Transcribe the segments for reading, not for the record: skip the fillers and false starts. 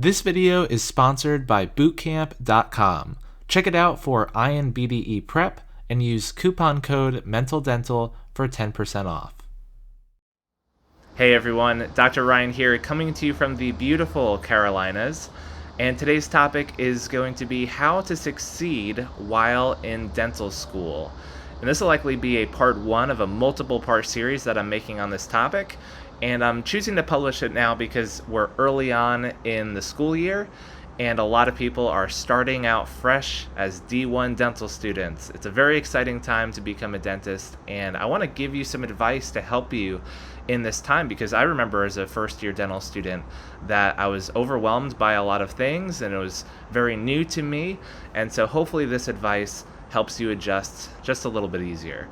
This video is sponsored by Bootcamp.com. Check it out for INBDE prep and use coupon code MENTALDENTAL for 10% off. Hey everyone, Dr. Ryan here, coming to you from the beautiful Carolinas. And today's topic is going to be how to succeed while in dental school. And this will likely be a part one of a multiple part series that I'm making on this topic. And I'm choosing to publish it now because we're early on in the school year and a lot of people are starting out fresh as D1 dental students. It's a very exciting time to become a dentist, and I want to give you some advice to help you in this time, because I remember as a first year dental student that I was overwhelmed by a lot of things and it was very new to me, and so hopefully this advice helps you adjust just a little bit easier.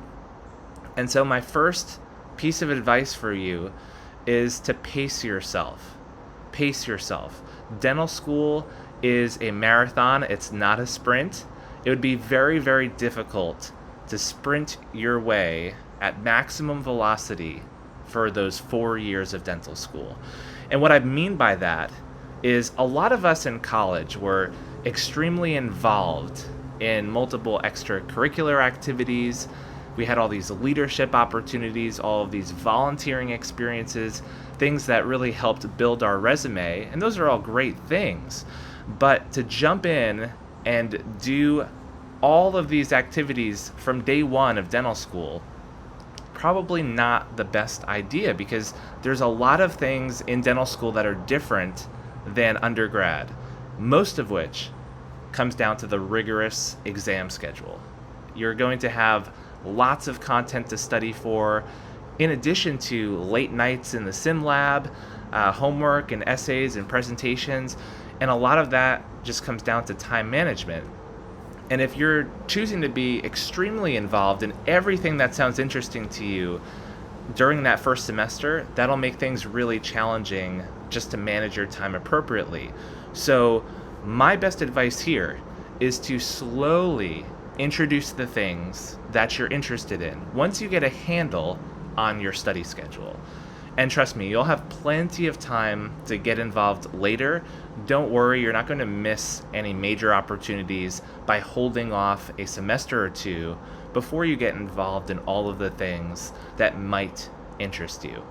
And so my first piece of advice for you is to pace yourself. Pace yourself. Dental school is a marathon, it's not a sprint. It would be very, very difficult to sprint your way at maximum velocity for those 4 years of dental school. And what I mean by that is a lot of us in college were extremely involved in multiple extracurricular activities. We had all these leadership opportunities, all of these volunteering experiences, things that really helped build our resume, and those are all great things. But to jump in and do all of these activities from day one of dental school, probably not the best idea, because there's a lot of things in dental school that are different than undergrad, most of which comes down to the rigorous exam schedule. You're going to have lots of content to study for, in addition to late nights in the sim lab, homework and essays and presentations, and a lot of that just comes down to time management. And if you're choosing to be extremely involved in everything that sounds interesting to you during that first semester, that'll make things really challenging just to manage your time appropriately. So my best advice here is to slowly introduce the things that you're interested in once you get a handle on your study schedule. And trust me, you'll have plenty of time to get involved later. Don't worry, you're not going to miss any major opportunities by holding off a semester or two before you get involved in all of the things that might interest you.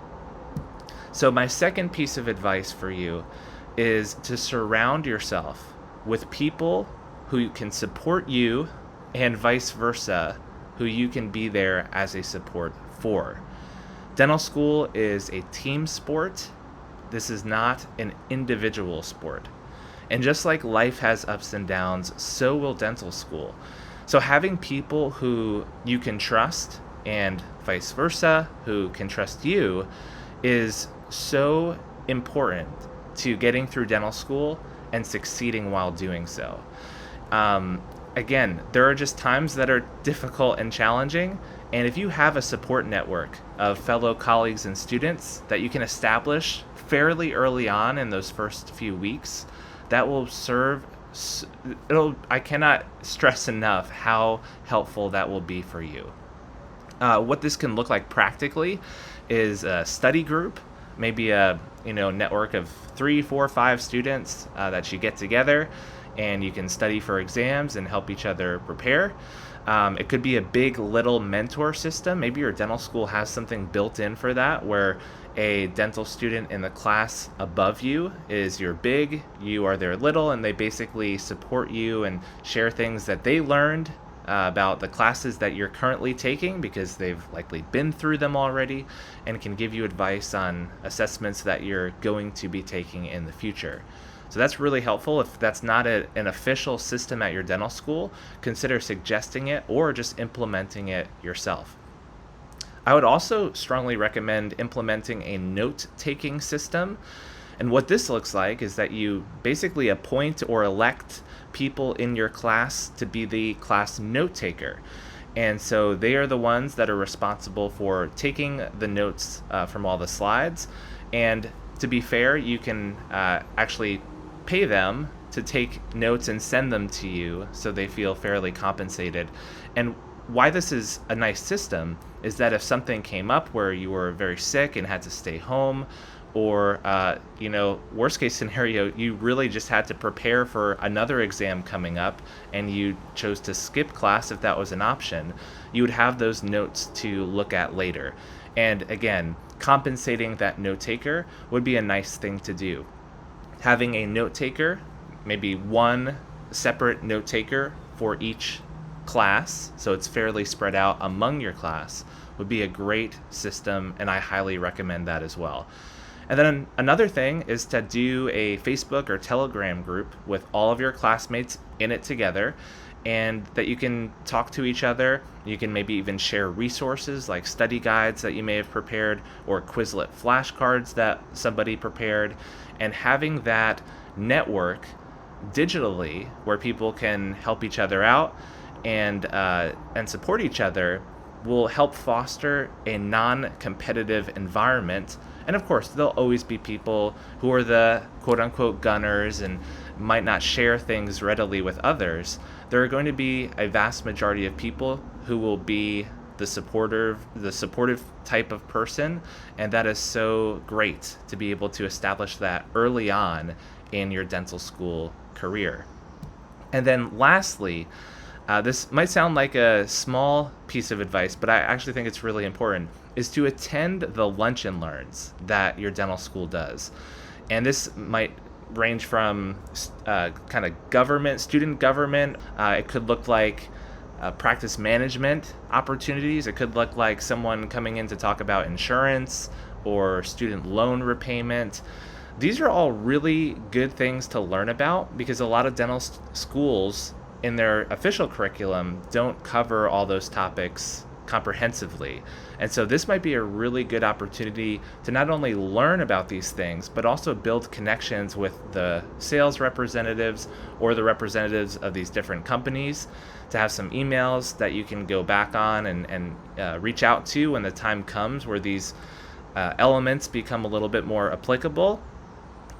So my second piece of advice for you is to surround yourself with people who can support you and vice versa, who you can be there as a support for. Dental school is a team sport. This is not an individual sport. And just like life has ups and downs, so will dental school. So having people who you can trust and vice versa, who can trust you, is so important to getting through dental school and succeeding while doing so. Again, there are just times that are difficult and challenging, and if you have a support network of fellow colleagues and students that you can establish fairly early on in those first few weeks, that will serve. I cannot stress enough how helpful that will be for you. What this can look like practically is a study group, maybe a network of 3, 4, 5 students that you get together, and you can study for exams and help each other prepare. It could be a big little mentor system. Maybe your dental school has something built in for that, where a dental student in the class above you is your big, you are their little, and they basically support you and share things that they learned about the classes that you're currently taking, because they've likely been through them already, and can give you advice on assessments that you're going to be taking in the future. So that's really helpful. If that's not an official system at your dental school, consider suggesting it or just implementing it yourself. I would also strongly recommend implementing a note-taking system. And what this looks like is that you basically appoint or elect people in your class to be the class note-taker. And so they are the ones that are responsible for taking the notes from all the slides. And to be fair, you can actually pay them to take notes and send them to you so they feel fairly compensated. And why this is a nice system is that if something came up where you were very sick and had to stay home, or worst case scenario, you really just had to prepare for another exam coming up and you chose to skip class if that was an option, you would have those notes to look at later. And again, compensating that note taker would be a nice thing to do. Having a note taker, maybe one separate note taker for each class, so it's fairly spread out among your class, would be a great system, and I highly recommend that as well. And then another thing is to do a Facebook or Telegram group with all of your classmates in it together, and that you can talk to each other. You can maybe even share resources like study guides that you may have prepared, or Quizlet flashcards that somebody prepared, and having that network digitally where people can help each other out and support each other will help foster a non-competitive environment. And of course, there'll always be people who are the quote-unquote gunners and might not share things readily with others. There are going to be a vast majority of people who will be the supportive type of person, and that is so great to be able to establish that early on in your dental school career. And then lastly, this might sound like a small piece of advice, but I actually think it's really important, is to attend the lunch and learns that your dental school does. And this might range from kind of student government. It could look like practice management opportunities. It could look like someone coming in to talk about insurance or student loan repayment. These are all really good things to learn about, because a lot of dental schools in their official curriculum don't cover all those topics comprehensively. And so this might be a really good opportunity to not only learn about these things, but also build connections with the sales representatives or the representatives of these different companies, to have some emails that you can go back on and reach out to when the time comes where these elements become a little bit more applicable.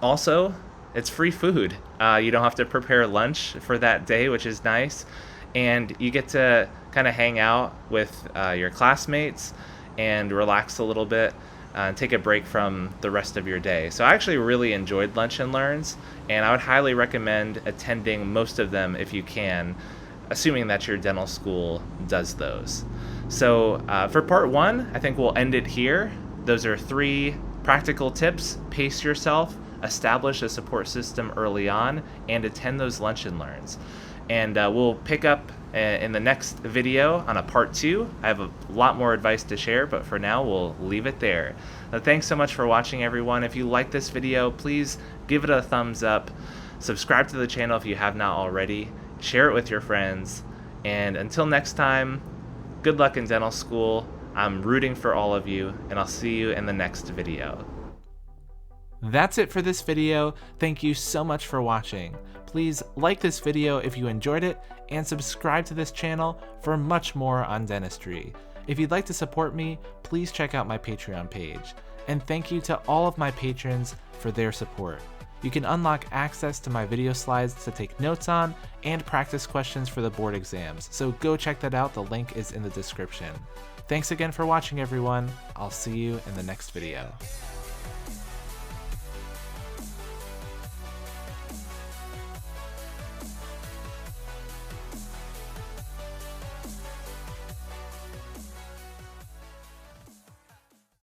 Also, it's free food. You don't have to prepare lunch for that day, which is nice. And you get to kind of hang out with your classmates and relax a little bit and take a break from the rest of your day. So I actually really enjoyed Lunch and Learns, and I would highly recommend attending most of them if you can, assuming that your dental school does those. So for part one, I think we'll end it here. Those are 3 practical tips. Pace yourself, establish a support system early on, and attend those Lunch and Learns. And we'll pick up in the next video on a part 2. I have a lot more advice to share, but for now we'll leave it there. Thanks so much for watching, everyone. If you like this video, please give it a thumbs up. Subscribe to the channel if you have not already. Share it with your friends. And until next time, good luck in dental school. I'm rooting for all of you, and I'll see you in the next video. That's it for this video. Thank you so much for watching. Please like this video if you enjoyed it, and subscribe to this channel for much more on dentistry. If you'd like to support me, please check out my Patreon page. And thank you to all of my patrons for their support. You can unlock access to my video slides to take notes on and practice questions for the board exams, so go check that out. The link is in the description. Thanks again for watching, everyone. I'll see you in the next video.